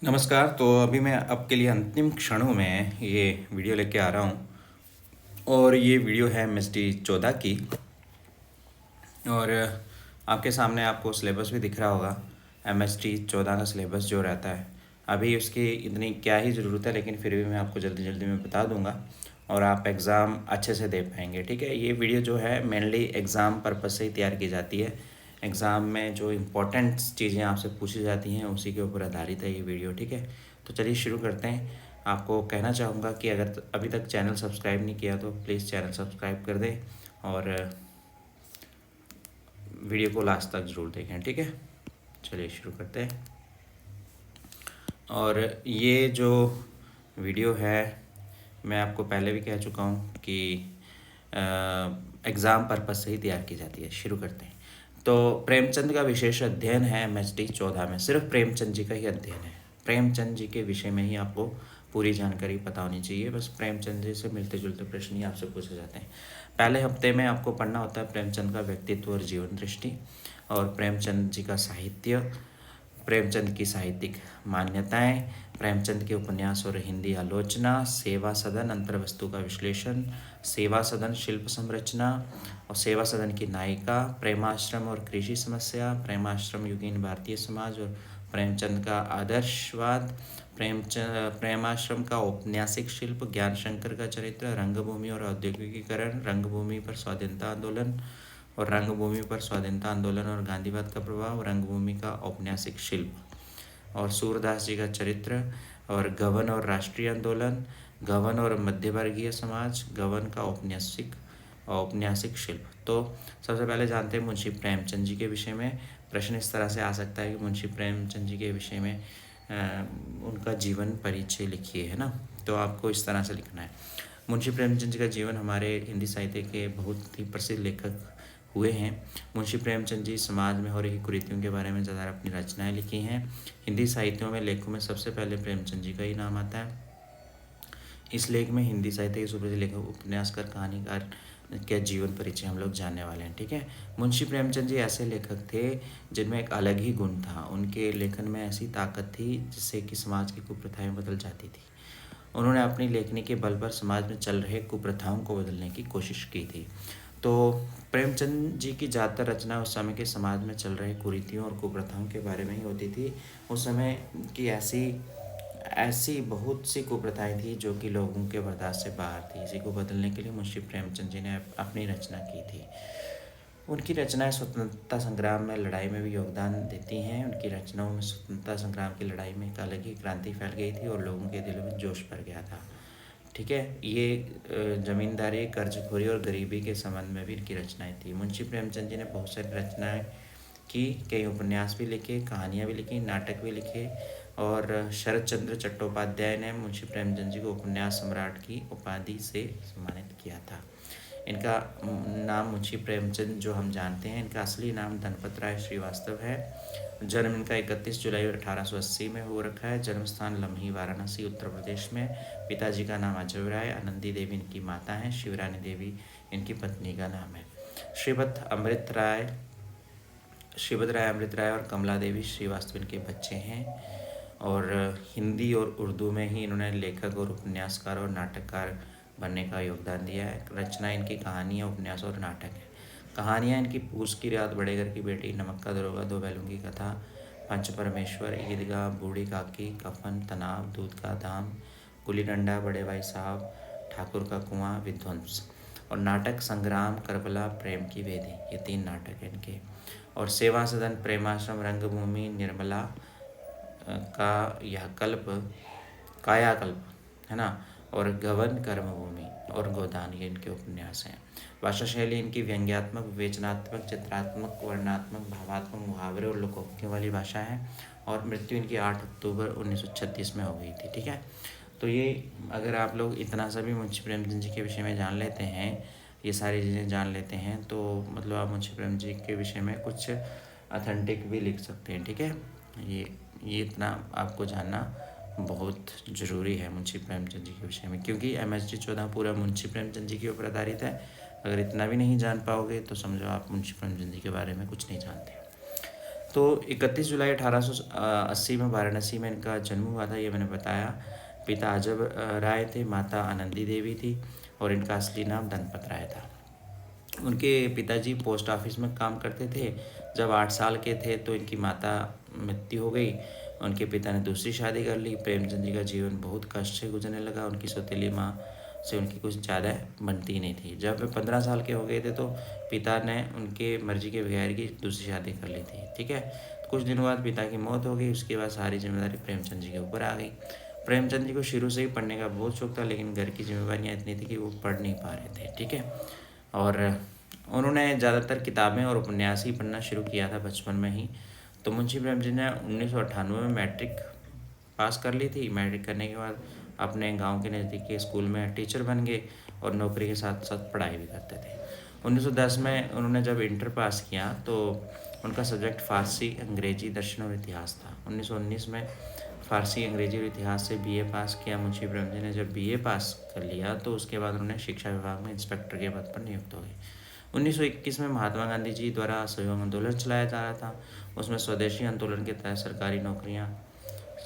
नमस्कार। तो अभी मैं आपके लिए अंतिम क्षणों में ये वीडियो लेके आ रहा हूँ और ये वीडियो है एमएसटी 14 की। और आपके सामने आपको सिलेबस भी दिख रहा होगा। एमएसटी 14 का सिलेबस जो रहता है, अभी उसकी इतनी क्या ही ज़रूरत है, लेकिन फिर भी मैं आपको जल्दी जल्दी में बता दूंगा और आप एग्ज़ाम अच्छे से दे पाएंगे। ठीक है, ये वीडियो जो है मेनली एग्ज़ाम पर्पज़ से ही तैयार की जाती है। एग्ज़ाम में जो इम्पोर्टेंट चीज़ें आपसे पूछी जाती हैं उसी के ऊपर आधारित है ये वीडियो। ठीक है, तो चलिए शुरू करते हैं। आपको कहना चाहूँगा कि अगर अभी तक चैनल सब्सक्राइब नहीं किया तो प्लीज़ चैनल सब्सक्राइब कर दें और वीडियो को लास्ट तक ज़रूर देखें। ठीक है, चलिए शुरू करते हैं। और ये जो वीडियो है मैं आपको पहले भी कह चुका हूँ कि एग्ज़ाम पर्पज़ से ही तैयार की जाती है। शुरू करते हैं। तो प्रेमचंद का विशेष अध्ययन है एमएसटी 14 में, सिर्फ प्रेमचंद जी का ही अध्ययन है। प्रेमचंद जी के विषय में ही आपको पूरी जानकारी पता होनी चाहिए। बस प्रेमचंद जी से मिलते जुलते प्रश्न ही आपसे पूछे जाते हैं। पहले हफ्ते में आपको पढ़ना होता है प्रेमचंद का व्यक्तित्व और जीवन दृष्टि, और प्रेमचंद जी का साहित्य, प्रेमचंद की साहित्यिक मान्यताएं, प्रेमचंद के उपन्यास और हिंदी आलोचना, सेवा सदन अंतर्वस्तु का विश्लेषण, सेवा सदन शिल्प संरचना और सेवा सदन की नायिका, प्रेमाश्रम और कृषि समस्या, प्रेमाश्रम युगीन भारतीय समाज और प्रेमचंद का आदर्शवाद, प्रेमाश्रम का औपन्यासिक शिल्प, ज्ञान शंकर का चरित्र, रंगभूमि और औद्योगिकीकरण, रंगभूमि पर स्वाधीनता आंदोलन और रंगभूमि पर स्वाधीनता आंदोलन और गांधीवाद का प्रभाव, रंगभूमि का औपन्यासिक शिल्प और सूरदास जी का चरित्र, और गबन और राष्ट्रीय आंदोलन, गबन और मध्यवर्गीय समाज, गबन का औपन्यासिक शिल्प। तो सबसे पहले जानते हैं मुंशी प्रेमचंद जी के विषय में। प्रश्न इस तरह से आ सकता है कि मुंशी प्रेमचंद जी के विषय में उनका जीवन परिचय लिखिए, है ना। तो आपको इस तरह से लिखना है। मुंशी प्रेमचंद जी का जीवन हमारे हिंदी साहित्य के बहुत ही प्रसिद्ध लेखक हुए हैं। मुंशी प्रेमचंद जी समाज में हो रही कुरीतियों के बारे में ज़्यादा अपनी रचनाएं लिखी हैं। हिंदी साहित्यों में लेखों में सबसे पहले प्रेमचंद जी का ही नाम आता है। इस लेख में हिंदी साहित्य के सुप्रसिद्ध लेखक, उपन्यासकार, कहानीकार के जीवन परिचय हम लोग जानने वाले हैं। ठीक है, मुंशी प्रेमचंद जी ऐसे लेखक थे जिनमें एक अलग ही गुण था। उनके लेखन में ऐसी ताकत थी जिससे कि समाज की कुप्रथाएं बदल जाती थी। उन्होंने अपनी लेखनी के बल पर समाज में चल रहे कुप्रथाओं को बदलने की कोशिश की थी। तो प्रेमचंद जी की ज़्यादातर रचना उस समय के समाज में चल रहे कुरीतियों और कुप्रथाओं के बारे में ही होती थी। उस समय की ऐसी ऐसी बहुत सी कुप्रथाएं थी जो कि लोगों के बर्दाश्त से बाहर थी। इसी को बदलने के लिए मुंशी प्रेमचंद जी ने अपनी रचना की थी। उनकी रचनाएं स्वतंत्रता संग्राम में लड़ाई में भी योगदान देती हैं। उनकी रचनाओं में स्वतंत्रता संग्राम की लड़ाई में एक अलग ही क्रांति फैल गई थी और लोगों के दिलों में जोश भर गया था। ठीक है, ये जमींदारी, कर्जखोरी और गरीबी के संबंध में भी इनकी रचनाएं थी। मुंशी प्रेमचंद जी ने बहुत सारी रचनाएं की, कई उपन्यास भी लिखे, कहानियाँ भी लिखी, नाटक भी लिखे। और शरद चंद्र चट्टोपाध्याय ने मुंशी प्रेमचंद जी को उपन्यास सम्राट की उपाधि से सम्मानित किया था। इनका नाम मुंशी प्रेमचंद जो हम जानते हैं, इनका असली नाम धनपत राय श्रीवास्तव है। जन्म इनका 31 जुलाई 1880 में हो रखा है। जन्म स्थान लम्ही, वाराणसी, उत्तर प्रदेश में। पिताजी का नाम अजय राय, आनंदी देवी इनकी माता हैं, शिवरानी देवी इनकी पत्नी का नाम है। श्रीपत राय अमृत राय और कमला देवी श्रीवास्तव इनके बच्चे हैं। और हिंदी और उर्दू में ही इन्होंने लेखक और उपन्यासकार और नाटककार बनने का योगदान दिया है। रचना इनकी कहानियाँ, उपन्यास और नाटक है। कहानियाँ इनकी पूस की रात, बड़े घर की बेटी, नमक का दरोगा, दो बैलों की कथा, पंच परमेश्वर, ईदगाह, बूढ़ी काकी, कफन, तनाव, दूध का दाम, गुल्ली डंडा, बड़े भाई साहब, ठाकुर का कुआं, विध्वंस। और नाटक संग्राम, करबला, प्रेम की वेदी, ये 3 नाटक हैं इनके। और सेवा सदन, प्रेमाश्रम, रंगभूमि, निर्मला का यह कल्प, कायाकल्प, है ना, और गबन, कर्मभूमि और गोदान, ये इनके उपन्यास हैं। भाषा शैली इनकी व्यंग्यात्मक, विवेचनात्मक, चित्रात्मक, वर्णनात्मक, भावात्मक, मुहावरे और लोकोक्तियों वाली भाषा है। और मृत्यु इनकी 8 अक्टूबर 1936 में हो गई थी। ठीक है, तो ये अगर आप लोग इतना सा भी मुंशी प्रेमचंद जी के विषय में जान लेते हैं, ये सारी चीज़ें जान लेते हैं, तो मतलब आप मुंशी प्रेमचंद जी के विषय में कुछ अथेंटिक भी लिख सकते हैं। ठीक है, ये इतना आपको जानना बहुत ज़रूरी है मुंशी प्रेमचंद जी के विषय में, क्योंकि एमएसटी 14 पूरा मुंशी प्रेमचंद जी के ऊपर आधारित है। अगर इतना भी नहीं जान पाओगे तो समझो आप मुंशी प्रेमचंद जी के बारे में कुछ नहीं जानते। तो 31 जुलाई 1880 में वाराणसी में इनका जन्म हुआ था, ये मैंने बताया। पिता अजब राय थे, माता आनंदी देवी थी और इनका असली नाम धनपत राय था। उनके पिताजी पोस्ट ऑफिस में काम करते थे। जब 8 साल के थे तो इनकी माता मृत्यु हो गई। उनके पिता ने दूसरी शादी कर ली। प्रेमचंद जी का जीवन बहुत कष्ट से गुजरने लगा। उनकी सौतेली माँ से उनकी कुछ ज़्यादा बनती नहीं थी। जब वे 15 साल के हो गए थे तो पिता ने उनके मर्जी के बगैर की दूसरी शादी कर ली थी। ठीक है, कुछ दिनों बाद पिता की मौत हो गई। उसके बाद सारी जिम्मेदारी प्रेमचंद जी के ऊपर आ गई। प्रेमचंद जी को शुरू से ही पढ़ने का बहुत शौक था, लेकिन घर की जिम्मेवारियाँ इतनी थी कि वो पढ़ नहीं पा रहे थे। ठीक है, और उन्होंने ज़्यादातर किताबें और उपन्यास ही पढ़ना शुरू किया था बचपन में ही। तो मुंशी प्रेमचंद ने 1998 में मैट्रिक पास कर ली थी। मैट्रिक करने के बाद अपने गांव के नज़दीक के स्कूल में टीचर बन गए और नौकरी के साथ साथ पढ़ाई भी करते थे। 1910 में उन्होंने जब इंटर पास किया तो उनका सब्जेक्ट फ़ारसी, अंग्रेजी, दर्शन और इतिहास था। 1919 में फ़ारसी, अंग्रेजी और इतिहास से बीए पास किया। मुंशी प्रेमचंद ने जब बीए पास कर लिया तो उसके बाद उन्होंने शिक्षा विभाग में इंस्पेक्टर के पद पर नियुक्त हो गए। 1921 में महात्मा गांधी जी द्वारा असहयोग आंदोलन चलाया जा रहा था। उसमें स्वदेशी आंदोलन के तहत सरकारी नौकरियां,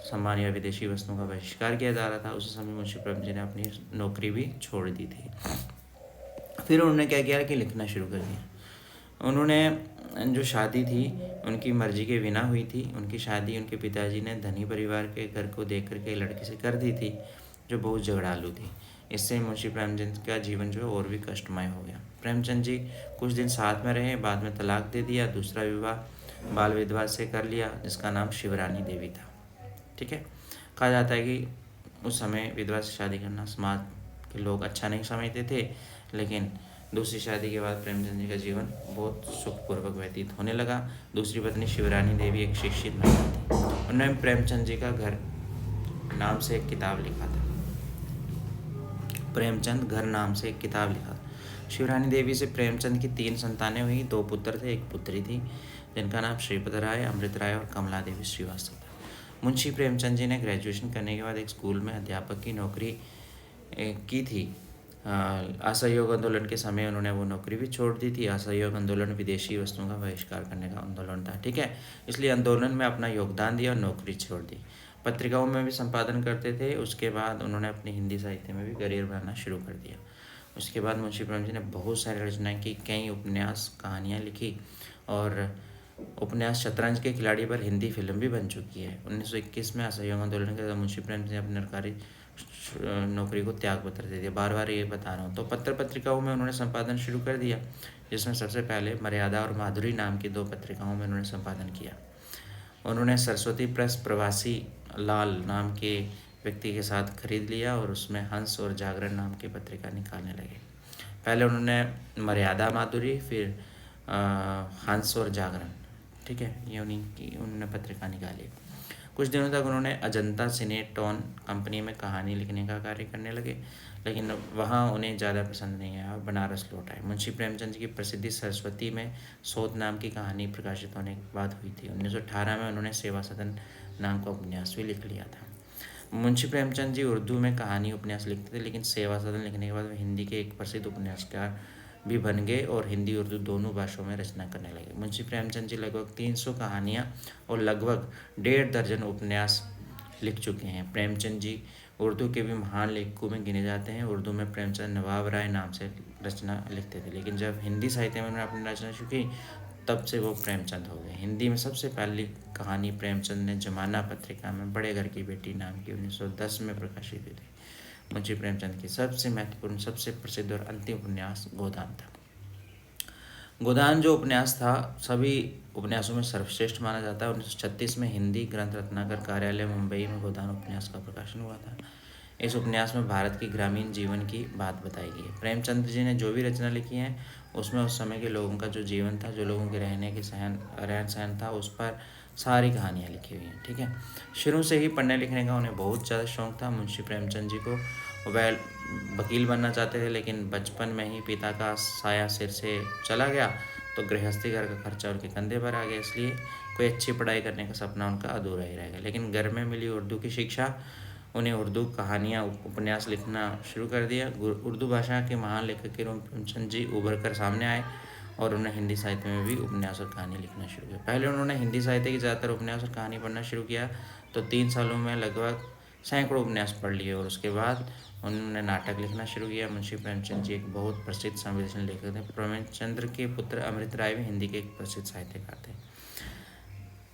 सामान या विदेशी वस्तुओं का बहिष्कार किया जा रहा था। उसी समय मुंशी प्रेमचंद ने अपनी नौकरी भी छोड़ दी थी। फिर उन्होंने क्या किया कि लिखना शुरू कर दिया। उन्होंने जो शादी थी उनकी मर्जी के बिना हुई थी। उनकी शादी उनके पिताजी ने धनी परिवार के घर को देख करके लड़की से कर दी थी जो बहुत झगड़ालू थी। इससे मुंशी प्रेमचंद का जीवन जो है और भी कष्टमय हो गया। प्रेमचंद जी कुछ दिन साथ में रहे, बाद में तलाक दे दिया। दूसरा विवाह बाल विधवा से कर लिया जिसका नाम शिवरानी देवी था। ठीक है, कहा जाता है कि उस समय विधवा से शादी करना समाज के लोग अच्छा नहीं समझते थे, लेकिन दूसरी शादी के बाद प्रेमचंद जी का जीवन बहुत सुखपूर्वक व्यतीत होने लगा। दूसरी पत्नी शिवरानी देवी एक शिक्षित महिला थी। उन्होंने प्रेमचंद जी का घर नाम से एक किताब लिखा था। प्रेमचंद घर नाम से एक किताब लिखा था। शिवरानी देवी से प्रेमचंद की 3 संतानें हुई। 2 पुत्र थे, 1 पुत्री थी, जिनका नाम श्रीपद राय, अमृत राय और कमला देवी श्रीवास्तव था। मुंशी प्रेमचंद जी ने ग्रेजुएशन करने के बाद एक स्कूल में अध्यापक की नौकरी की थी। असहयोग आंदोलन के समय उन्होंने वो नौकरी भी छोड़ दी थी। असहयोग आंदोलन विदेशी वस्तुओं का बहिष्कार करने का आंदोलन था। ठीक है, इसलिए आंदोलन में अपना योगदान दिया और नौकरी छोड़ दी। पत्रिकाओं में भी संपादन करते थे। उसके बाद उन्होंने अपनी हिंदी साहित्य में भी करियर बनाना शुरू कर दिया। उसके बाद मुंशी प्रेमचंद ने बहुत सारी रचनाएं की, कई उपन्यास, कहानियाँ लिखी और उपन्यास शतरंज के खिलाड़ी पर हिंदी फिल्म भी बन चुकी है। 1921 में असहयोग आंदोलन के दौरान मुंशी प्रेमचंद ने अपनी सरकारी नौकरी को त्याग पत्र दे दिया। बार बार ये बता रहा हूँ। तो पत्र पत्रिकाओं में उन्होंने संपादन शुरू कर दिया, जिसमें सबसे पहले मर्यादा और माधुरी नाम की 2 पत्रिकाओं में उन्होंने संपादन किया। उन्होंने सरस्वती प्रेस प्रवासी लाल नाम के व्यक्ति के साथ खरीद लिया और उसमें हंस और जागरण नाम की पत्रिका निकालने लगे। पहले उन्होंने मर्यादा, माधुरी, फिर हंस और जागरण, ठीक है, ये उन्होंने पत्रिका निकाली। कुछ दिनों तक उन्होंने अजंता सिनेटॉन कंपनी में कहानी लिखने का कार्य करने लगे, लेकिन वहाँ उन्हें ज़्यादा पसंद नहीं आया और बनारस लौट आए। मुंशी प्रेमचंद की प्रसिद्धि सरस्वती में सोत नाम की कहानी प्रकाशित होने के बाद हुई थी। 1918 में उन्होंने सेवा सदन नाम का उपन्यास भी लिख लिया था। मुंशी प्रेमचंद जी उर्दू में कहानी उपन्यास लिखते थे, लेकिन सेवा सदन लिखने के बाद वे हिंदी के एक प्रसिद्ध उपन्यासकार भी बन गए और हिंदी उर्दू दोनों भाषाओं में रचना करने लगे। मुंशी प्रेमचंद जी लगभग 300 कहानियाँ और लगभग 1.5 दर्जन उपन्यास लिख चुके हैं। प्रेमचंद जी उर्दू के भी महान लेखकों में गिने जाते हैं। उर्दू में प्रेमचंद नवाब राय नाम से रचना लिखते थे, लेकिन जब हिंदी साहित्य में उन्होंने अपनी रचना शुरू की तब से वो प्रेमचंद हो गए। हिंदी में सबसे पहली कहानी प्रेमचंद ने जमाना पत्रिका में बड़े घर की बेटी नाम की 1910 में प्रकाशित हुई थी। मुंशी प्रेमचंद की सबसे महत्वपूर्ण, सबसे प्रसिद्ध और अंतिम उपन्यास गोदान था। गोदान जो उपन्यास था सभी उपन्यासों में सर्वश्रेष्ठ माना जाता है। 1936 में हिंदी ग्रंथ रत्नाकर कार्यालय मुंबई में गोदान उपन्यास का प्रकाशन हुआ था। इस उपन्यास में भारत की ग्रामीण जीवन की बात बताई गई है। प्रेमचंद जी ने जो भी रचना लिखी है उसमें उस समय के लोगों का जो जीवन था, जो लोगों के रहने के रहन सहन था, उस पर सारी कहानियाँ लिखी हुई हैं। ठीक है, शुरू से ही पढ़ने लिखने का उन्हें बहुत ज़्यादा शौक था। मुंशी प्रेमचंद जी को वह वकील बनना चाहते थे, लेकिन बचपन में ही पिता का साया सिर से चला गया तो गृहस्थी घर का खर्चा उनके कंधे पर आ गया, इसलिए कोई अच्छी पढ़ाई करने का सपना उनका अधूरा ही रह गया। लेकिन घर में मिली उर्दू की शिक्षा उन्हें उर्दू कहानियाँ, उपन्यास लिखना शुरू कर दिया। उर्दू भाषा के महान लेखक के रूप में प्रेमचंद जी उभर कर सामने आए और उन्होंने हिंदी साहित्य में भी उपन्यास और कहानी लिखना शुरू किया। पहले उन्होंने हिंदी साहित्य की ज़्यादातर उपन्यास और कहानी पढ़ना शुरू किया, तो 3 सालों में लगभग सैकड़ों उपन्यास पढ़ लिए, और उसके बाद उन्होंने नाटक लिखना शुरू किया। मुंशी प्रेमचंद जी एक बहुत प्रसिद्ध संवेदनशील लेखक थे। प्रेमचंद्र के पुत्र अमृत राय भी हिंदी के एक प्रसिद्ध साहित्यकार थे।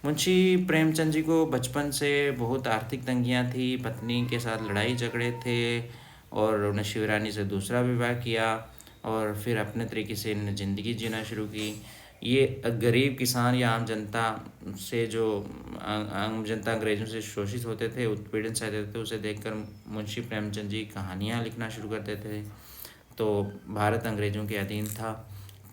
मुंशी प्रेमचंद जी को बचपन से बहुत आर्थिक तंगियाँ थी, पत्नी के साथ लड़ाई झगड़े थे, और उन्होंने शिवरानी से दूसरा विवाह किया, और फिर अपने तरीके से इन्होंने ज़िंदगी जीना शुरू की। ये गरीब किसान या आम जनता से जो आम जनता अंग्रेज़ों से शोषित होते थे, उत्पीड़न सहते थे, उसे देखकर मुंशी प्रेमचंद जी कहानियाँ लिखना शुरू कर देते थे। तो भारत अंग्रेज़ों के अधीन था,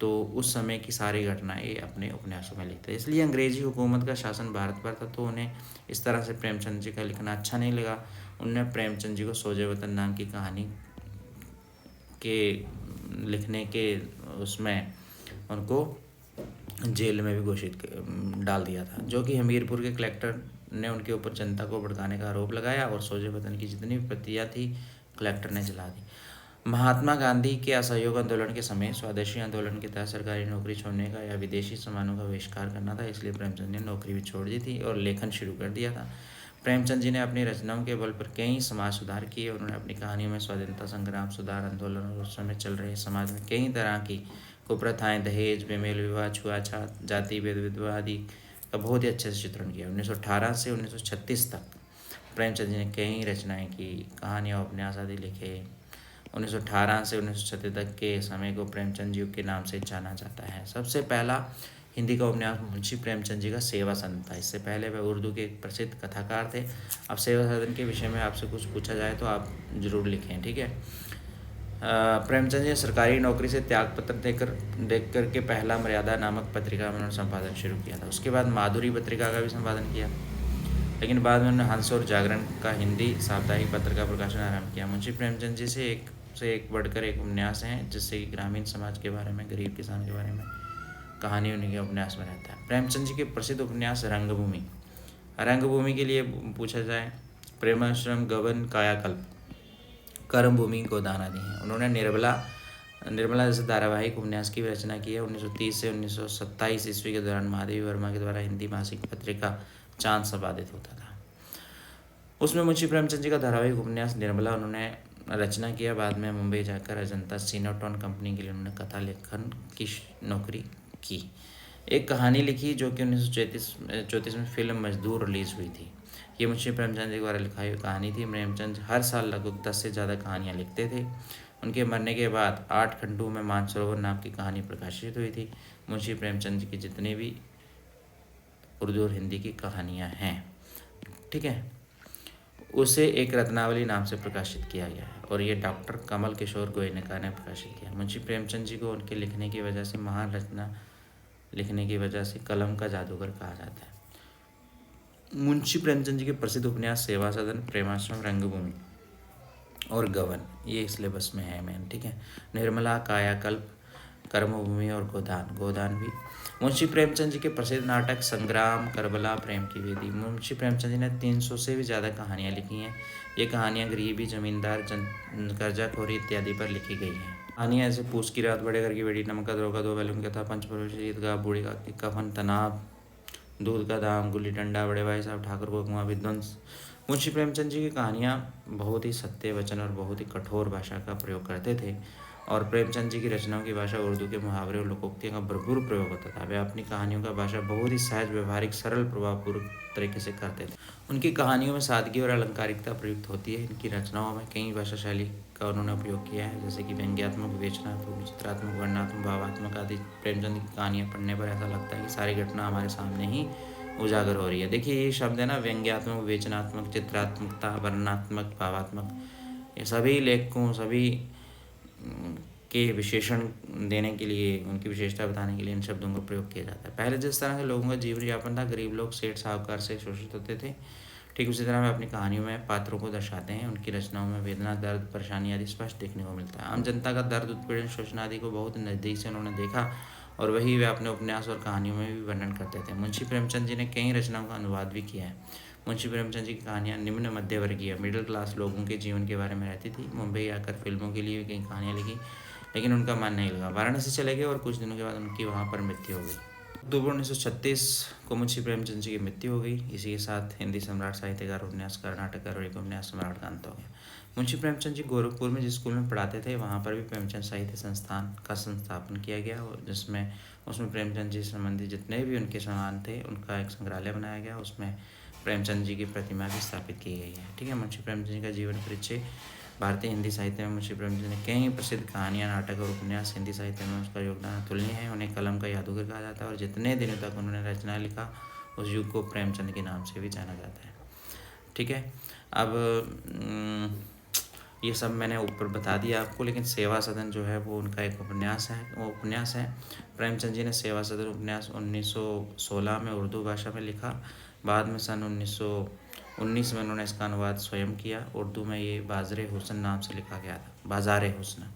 तो उस समय की सारी घटनाएं अपने उपन्यासों में लिखते, इसलिए अंग्रेज़ी हुकूमत का शासन भारत पर था, तो उन्हें इस तरह से प्रेमचंद जी का लिखना अच्छा नहीं लगा। उन्होंने प्रेमचंद जी को सोजे वतन नाम की कहानी के लिखने के उसमें उनको जेल में भी डाल दिया था, जो कि हमीरपुर के कलेक्टर ने उनके ऊपर जनता को भड़काने का आरोप लगाया, और सोजे वतन की जितनी भी प्रतियाँ थी कलेक्टर ने जला दी। महात्मा गांधी के असहयोग आंदोलन के समय स्वदेशी आंदोलन के तहत सरकारी नौकरी छोड़ने का या विदेशी सामानों का बहिष्कार करना था, इसलिए प्रेमचंद ने नौकरी भी छोड़ दी थी और लेखन शुरू कर दिया था। प्रेमचंद जी ने अपनी रचनाओं के बल पर कई समाज सुधार किए। उन्होंने अपनी कहानियों में स्वाधीनता संग्राम, सुधार आंदोलन और उस समय चल रहे समाज में कई तरह की कुप्रथाएं, दहेज, बेमेल विवाह, छुआछूत, जाति भेद, विधवा आदि का बहुत ही अच्छे से चित्रण किया। 1918 से 1936 तक प्रेमचंद जी ने कई रचनाएं की, कहानियाँ, उपन्यास आदि लिखे। 1918 से 1936 तक के समय को प्रेमचंद जी के नाम से जाना जाता है। सबसे पहला हिंदी का उपन्यास मुंशी प्रेमचंद जी का सेवा सदन था। इससे पहले वह उर्दू के एक प्रसिद्ध कथाकार थे। अब सेवा सदन के विषय में आपसे कुछ पूछा जाए तो आप ज़रूर लिखें, ठीक है। प्रेमचंद जी ने सरकारी नौकरी से त्यागपत्र देख कर के पहला मर्यादा नामक पत्रिका में उन्होंने संपादन शुरू किया था। उसके बाद माधुरी पत्रिका का भी संपादन किया, लेकिन बाद में उन्होंने हंस और जागरण का हिंदी साप्ताहिक पत्र का प्रकाशन आरंभ किया। मुंशी प्रेमचंद जी से एक बढ़कर एक उपन्यास हैं, जिससे कि ग्रामीण समाज के बारे में, गरीब किसान के बारे में कहानी उन्हीं के उपन्यास में रहता है। प्रेमचंद जी के प्रसिद्ध उपन्यास रंगभूमि के लिए पूछा जाए, प्रेमाश्रम, गबन, कायाकल्प, कर्मभूमि, गोदान आदि हैं। उन्होंने निर्मला जैसे धारावाहिक उपन्यास की भी रचना की है। 1930 से 1927 ईस्वी के दौरान महादेवी वर्मा के द्वारा हिंदी मासिक पत्रिका चांद संपादित होता था। उसमें मुंशी प्रेमचंद जी का धारावाहिक उपन्यास निर्मला उन्होंने रचना किया। बाद में मुंबई जाकर अजंता सिनेटॉन कंपनी के लिए उन्होंने कथा लेखन की नौकरी की। एक कहानी लिखी जो कि 1934 में फिल्म मजदूर रिलीज़ हुई थी। ये मुंशी प्रेमचंद जी द्वारा लिखाई हुई कहानी थी। प्रेमचंद हर साल लगभग 10 से ज़्यादा कहानियाँ लिखते थे। उनके मरने के बाद 8 खंडों में मानसरोवर नाम की कहानी प्रकाशित हुई थी। मुंशी प्रेमचंद जी की जितनी भी उर्दू और हिंदी की कहानियाँ हैं, ठीक है, उसे एक रत्नावली नाम से प्रकाशित किया गया है, और ये डॉक्टर कमल किशोर गोयनका ने प्रकाशित किया। मुंशी प्रेमचंद जी को उनके लिखने की वजह से, महान रचना लिखने की वजह से कलम का जादूगर कहा जाता है। मुंशी प्रेमचंद जी के प्रसिद्ध उपन्यास सेवा सदन, प्रेमाश्रम, रंगभूमि और गबन, ये सिलेबस में है मैन, ठीक है। निर्मला, कायाकल्प, कर्मभूमि और गोदान भी। मुंशी प्रेमचंद जी के प्रसिद्ध नाटक संग्राम, करबला, प्रेम की वेदी। मुंशी प्रेमचंद जी ने 300 से भी ज़्यादा कहानियाँ लिखी हैं। ये कहानियाँ गरीबी, जमींदार, कर्जाखोरी इत्यादि पर लिखी गई हैं। कहानियाँ ऐसे पूस की रात, बड़े घर की बेटी, नमक का धोखा, दो बैलों की कथा, पंचपरोशी ईदगाह, बूढ़ी का कफन, तनाव, दूध का दाम, गुल्ली डंडा, बड़े भाई साहब, ठाकुर को कुआं, विध्वंस। मुंशी प्रेमचंद जी की कहानियाँ बहुत ही सत्य वचन और बहुत ही कठोर भाषा का प्रयोग करते थे, और प्रेमचंद जी की रचनाओं की भाषा उर्दू के मुहावरे और लोकोक्तियों का भरपूर प्रयोग होता था। वे अपनी कहानियों का भाषा बहुत ही सहज, व्यवहारिक, सरल, प्रभावपूर्ण तरीके से करते थे। उनकी कहानियों में सादगी और अलंकारिकता प्रयुक्त होती है। इनकी रचनाओं में कई भाषा शैली का उन्होंने उपयोग किया है, जैसे कि व्यंग्यात्मक, विवेचनात्मक, चित्रात्मक, वर्णनात्मक, भावात्मक आदि। प्रेमचंद की कहानियाँ पढ़ने पर ऐसा लगता है कि सारी घटना हमारे सामने ही उजागर हो रही है। देखिए, ये शब्द है ना, व्यंग्यात्मक, विवेचनात्मक, चित्रात्मकता, वर्णनात्मक, भावात्मक, ये सभी लेखकों, सभी के विशेषण देने के लिए, उनकी विशेषता बताने के लिए इन शब्दों का प्रयोग किया जाता है। पहले जिस तरह से लोगों का जीवन यापन था, गरीब लोग सेठ साहूकार से शोषित होते थे, ठीक उसी तरह वे अपनी कहानियों में पात्रों को दर्शाते हैं। उनकी रचनाओं में वेदना, दर्द, परेशानी आदि स्पष्ट देखने को मिलता है। आम जनता का दर्द, उत्पीड़न, शोषण आदि को बहुत नज़दीक से उन्होंने देखा, और वही वे अपने उपन्यास और कहानियों में भी वर्णन करते थे। मुंशी प्रेमचंद जी ने कई रचनाओं का अनुवाद भी किया है। मुंशी प्रेमचंद जी की कहानियाँ निम्न मध्यवर्गीय, मिडिल क्लास लोगों के जीवन के बारे में रहती थी। मुंबई आकर फिल्मों के लिए भी कई कहानियाँ लिखी। लेकिन उनका मन नहीं लगा, वाराणसी चले गए और कुछ दिनों के बाद उनकी वहाँ पर मृत्यु हो गई। अक्टूबर 1936 को मुंशी प्रेमचंद जी की मृत्यु हो गई। इसी के साथ हिंदी सम्राट, साहित्यकार, उपन्यासकार, नाटककार और एक उपन्यास सम्राट का अंत हो गया। मुंशी प्रेमचंद जी गोरखपुर में जिस स्कूल में पढ़ाते थे वहाँ पर भी प्रेमचंद साहित्य संस्थान का संस्थापन किया गया, जिसमें उसमें प्रेमचंद जी से संबंधित जितने भी उनके सामान थे उनका एक संग्रहालय बनाया गया, उसमें प्रेमचंद जी की प्रतिमा भी स्थापित की गई है। ठीक है, मुंशी प्रेमचंद जी का जीवन परिचय। भारतीय हिंदी साहित्य में मुंशी प्रेमचंद ने कई प्रसिद्ध कहानियाँ, नाटक और उपन्यास, हिंदी साहित्य में उसका योगदान अतुलनीय है। उन्हें कलम का जादूगर कहा जाता है और जितने दिनों तक उन्होंने रचना लिखा उस युग को प्रेमचंद के नाम से भी जाना जाता है। ठीक है, अब ये सब मैंने ऊपर बता दिया आपको, लेकिन सेवा सदन जो है वो उनका एक उपन्यास है, वो उपन्यास है। प्रेमचंद जी ने सेवा सदन उपन्यास 1916 में उर्दू भाषा में लिखा। बाद में सन 1919 में उन्होंने इसका अनुवाद स्वयं किया। उर्दू में ये बाज़ारे हुस्न नाम से लिखा गया था, बाज़ारे हुस्न।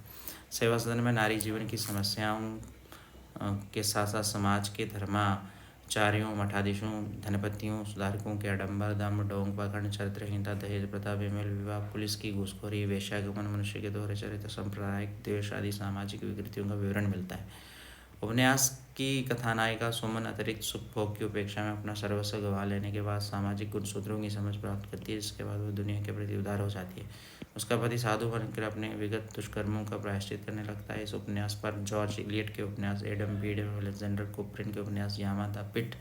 सेवा सदन में नारी जीवन की समस्याओं के साथ साथ समाज के धर्माचार्यों, मठाधीशों, धनपतियों, सुधारकों के आडंबर, दम, डोंग, पाखंड, चरित्रहीनता, दहेज प्रथा, बेमेल विवाह, पुलिस की घूसखोरी, वेश्यागमन, मनुष्य के दोहरे चरित्र, सांप्रदायिक द्वेष आदि सामाजिक विकृतियों का विवरण मिलता है। उपन्यास की कथानायिका सुमन अतिरिक्त सुख भोग की उपेक्षा में अपना सर्वस्व गंवा लेने के बाद सामाजिक गुणसूत्रों की समझ प्राप्त करती है, जिसके बाद वह दुनिया के प्रति उदार हो जाती है। उसका पति साधु बनकर अपने विगत दुष्कर्मों का प्रायश्चित करने लगता है। इस उपन्यास पर जॉर्ज इलियट के उपन्यास, एडम बीड एवं अलेक्जेंडर कुपरिन के उपन्यास यामा द पिट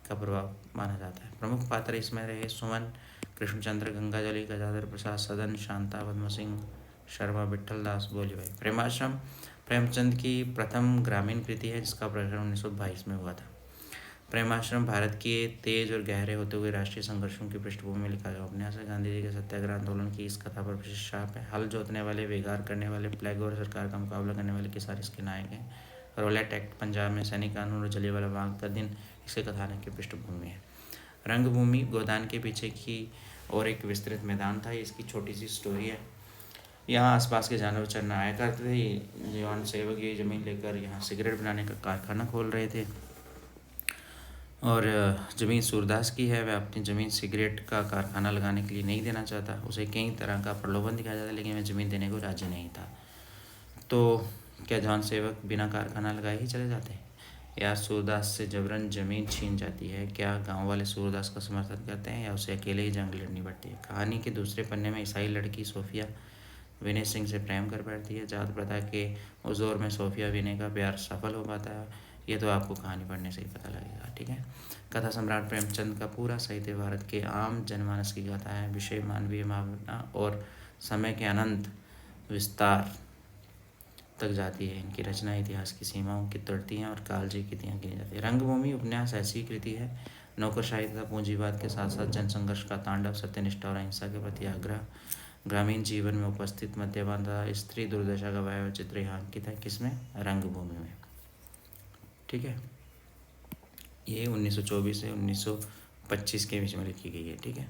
का प्रभाव माना जाता है। प्रमुख पात्र इसमें रहे सुमन, कृष्णचंद्र, गंगाजली, गजाधर प्रसाद, सदन, शांता, पद्म सिंह शर्मा, विट्ठल दास, बोलीबाई। प्रेमाश्रम प्रेमचंद की प्रथम ग्रामीण कृति है, जिसका प्रकरण 1922 में हुआ था। प्रेमाश्रम भारत के तेज और गहरे होते हुए राष्ट्रीय संघर्षों की पृष्ठभूमि में लिखा गया उपन्यास है। गांधी जी के सत्याग्रह आंदोलन की इस कथा पर विशेष छाप है। हल जोतने वाले, बेगार करने वाले, प्लेग और सरकार का मुकाबला करने वाले किसान इसके नायक हैं। रोलेट एक्ट, पंजाब में सैनिक कानून और जलियांवाला बाग का दिन इसके कथानक की पृष्ठभूमि है। रंगभूमि गोदान के पीछे की और एक विस्तृत मैदान था, इसकी छोटी सी स्टोरी है। यहाँ आसपास के जानवर चरने आया करते थे। जवान सेवक ये ज़मीन लेकर यहाँ सिगरेट बनाने का कारखाना खोल रहे थे और ज़मीन सूरदास की है। वह अपनी ज़मीन सिगरेट का कारखाना लगाने के लिए नहीं देना चाहता। उसे कई तरह का प्रलोभन दिखाया जाता है, लेकिन वह ज़मीन देने को राजी नहीं था। तो क्या जवान सेवक बिना कारखाना लगाए ही चले जाते हैं, या सूरदास से जबरन ज़मीन छीन जाती है? क्या गांव वाले सूरदास का समर्थन करते हैं या उसे अकेले ही जंग लड़नी पड़ती है? कहानी के दूसरे पन्ने में ईसाई लड़की सोफिया विनय सिंह से प्रेम कर बैठती है। जात प्रथा के उस दौर में सोफिया विनय का प्यार सफल हो पाता है, ये तो आपको कहानी पढ़ने से ही पता लगेगा। ठीक है, कथा सम्राट प्रेमचंद का पूरा साहित्य भारत के आम जनमानस की कथा है। विषय मानवीय भावना और समय के अनंत विस्तार तक जाती है। इनकी रचना इतिहास की सीमाओं की तोड़ती हैं और कालजयी कृतियाँ गिनी जाती है। रंगभूमि उपन्यास ऐसी कृति है नौकरशाही तथा पूंजीवाद के साथ साथ जनसंघर्ष का तांडव, सत्यनिष्ठा और अहिंसा के प्रति आग्रह, ग्रामीण जीवन में उपस्थित मद्यपान तथा स्त्री दुर्दशा का वायव चित्र यहाँ अंकित है। किसमें? रंगभूमि में। ठीक है, ये 1924 से 1925 के बीच में लिखी गई है। ठीक है,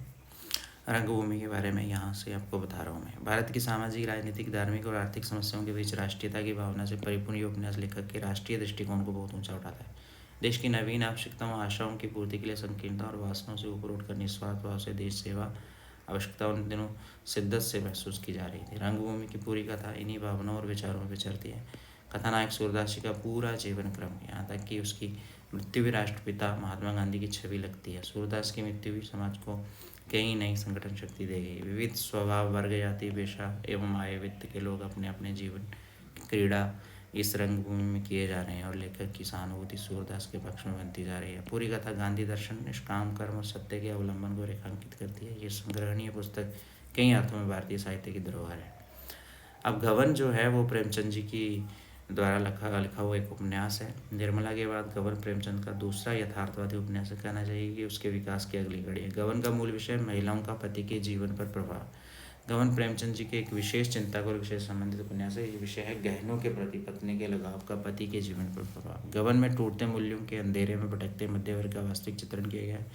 रंगभूमि के बारे में यहाँ से आपको बता रहा हूँ मैं। भारत की सामाजिक, राजनीतिक, धार्मिक और आर्थिक समस्याओं के बीच राष्ट्रीयता की भावना से परिपूर्ण ये उपन्यास लेखक के राष्ट्रीय दृष्टिकोण को बहुत ऊंचा उठाता है। देश की नवीन आवश्यकताओं, आशाओं की पूर्ति के लिए संकीर्णता और वासनाओं से ऊपर उठकर निस्वार्थ भाव से देश सेवा आवश्यकता उन दिनों शिद्दत से महसूस की जा रही थी। रंगभूमि की पूरी कथा इन्हीं भावनाओं और विचारों में विचरती है। कथानायक सूरदास जी का पूरा जीवन क्रम, यहाँ तक कि उसकी मृत्यु भी राष्ट्रपिता महात्मा गांधी की छवि लगती है। सूरदास की मृत्यु भी समाज को कई नई संगठन शक्ति दे गई। विविध स्वभाव, वर्ग, जाति, पेशा एवं आय वित्त के लोग अपने अपने जीवन की क्रीड़ा इस रंगभूमि में किए जा रहे हैं और लेखक की सहानुभूति सूरदास के पक्ष में बनती जा रही है। पूरी कथा गांधी दर्शन, निष्काम कर्म और सत्य के अवलंबन को रेखांकित करती है। ये संग्रहणीय पुस्तक कई अर्थों में भारतीय साहित्य की धरोहर है। अब गबन जो है वो प्रेमचंद जी की द्वारा लिखा हुआ एक उपन्यास है। निर्मला के बाद गबन प्रेमचंद का दूसरा यथार्थवादी उपन्यास कहना चाहिए कि उसके विकास की अगली कड़ी है। गबन का मूल विषय महिलाओं का पति के जीवन पर प्रभाव। गबन प्रेमचंद जी के एक विशेष चिंता को विषय संबंधित उपन्यास है। ये विषय है गहनों के प्रति पत्नी के लगाव का पति के जीवन पर प्रभाव। गबन में टूटते मूल्यों के अंधेरे में भटकते मध्य वर्ग का वास्तविक चित्रण किया गया है।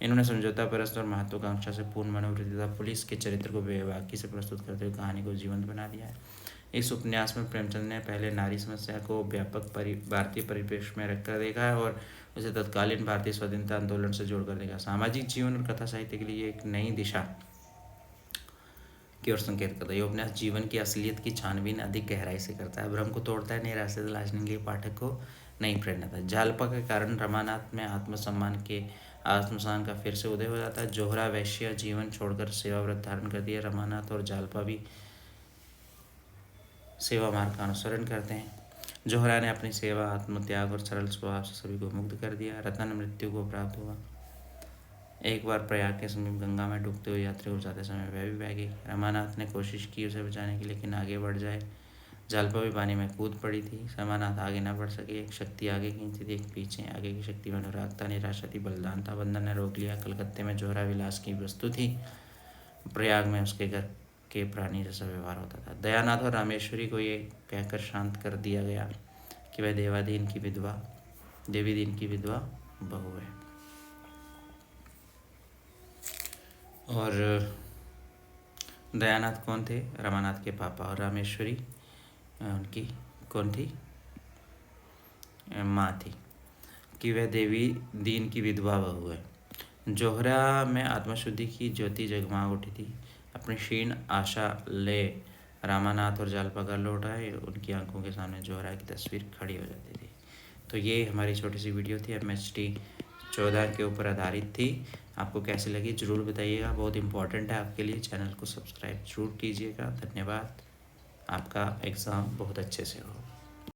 इन्होंने समझौता परस्त और महत्वाकांक्षा से पूर्ण मनोवृत्ति तथा पुलिस के चरित्र को बेबाकी से प्रस्तुत करते हुए कहानी को जीवंत बना दिया है। इस उपन्यास में प्रेमचंद ने पहले नारी समस्या को व्यापक भारतीय परिप्रेक्ष्य में रखकर देखा है और उसे तत्कालीन भारतीय स्वतंत्रता आंदोलन से जोड़कर देखा। सामाजिक जीवन और कथा साहित्य के लिए एक नई दिशा की ओर संकेत करता है। ये उपन्यास जीवन की असलियत की छानबीन अधिक गहराई से करता है, भ्रम को तोड़ता है, नए रास्ते तलाशने के लिए पाठक को नई प्रेरणा देता है। जालपा के कारण रमानाथ में आत्मसम्मान का फिर से उदय हो जाता है। जोहरा वैश्य जीवन छोड़कर सेवा व्रत धारण कर दिया। रमानाथ और जालपा भी सेवा मार्ग का अनुसरण करते हैं। जोहरा ने अपनी सेवा, आत्मत्याग और सरल स्वभाव से सभी को मुक्त कर दिया। रतन मृत्यु को प्राप्त हुआ। एक बार प्रयाग के समीप गंगा में डूबते हुए यात्री को बचाते समय वह भी बह गई। रमानाथ ने कोशिश की उसे बचाने की, लेकिन आगे बढ़ जाए। जालपा भी पानी में कूद पड़ी थी। रमानाथ आगे न बढ़ सके। एक शक्ति आगे खींचती थी, एक पीछे। आगे की शक्ति में अनुराग था, निराशा थी, बलिदान था। बंदर ने रोक लिया। कलकत्ते में जोहरा विलास की वस्तु थी, प्रयाग में उसके घर के प्राणी जैसा व्यवहार होता था। दयानाथ और रामेश्वरी को ये कहकर शांत कर दिया गया कि वह देवी दीन की विधवा बहू है। और दयानाथ कौन थे? रमानाथ के पापा। और रामेश्वरी उनकी कौन थी? माँ थी, कि वह देवी दीन की विधवा बहू है। जोहरा में आत्मशुद्धि की ज्योति जगमगा उठी थी। अपनी क्षीण आशा ले रामानाथ और जालपा घर लौट आए। उनकी आंखों के सामने जोहरा की तस्वीर खड़ी हो जाती थी। तो ये हमारी छोटी सी वीडियो थी, MHT 14 के ऊपर आधारित थी। आपको कैसी लगी ज़रूर बताइएगा, बहुत इंपॉर्टेंट है आपके लिए। चैनल को सब्सक्राइब जरूर कीजिएगा। धन्यवाद। आपका एग्ज़ाम बहुत अच्छे से हो।